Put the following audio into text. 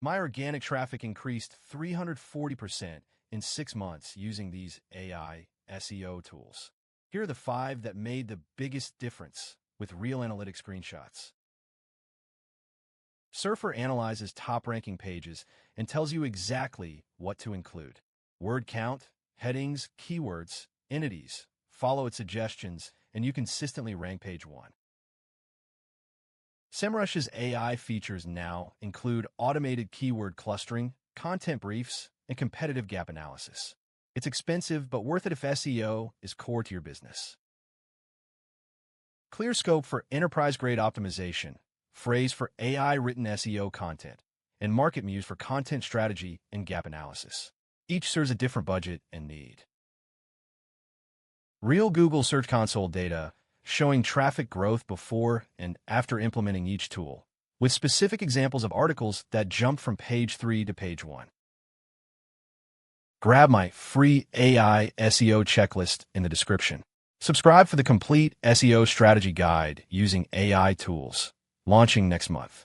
My organic traffic increased 340% in 6 months using these AI SEO tools. Here are the 5 that made the biggest difference with real analytic screenshots. Surfer analyzes top-ranking pages and tells you exactly what to include. Word count, headings, keywords, entities. Follow its suggestions, and you consistently rank page 1. SEMrush's AI features now include automated keyword clustering, content briefs, and competitive gap analysis. It's expensive, but worth it if SEO is core to your business. Clear scope for enterprise-grade optimization, phrase for AI-written SEO content, and Market Muse for content strategy and gap analysis. Each serves a different budget and need. Real Google Search Console data showing traffic growth before and after implementing each tool, with specific examples of articles that jumped from page 3 to page 1. Grab my free AI SEO checklist in the description. Subscribe for the complete SEO strategy guide using AI tools, launching next month.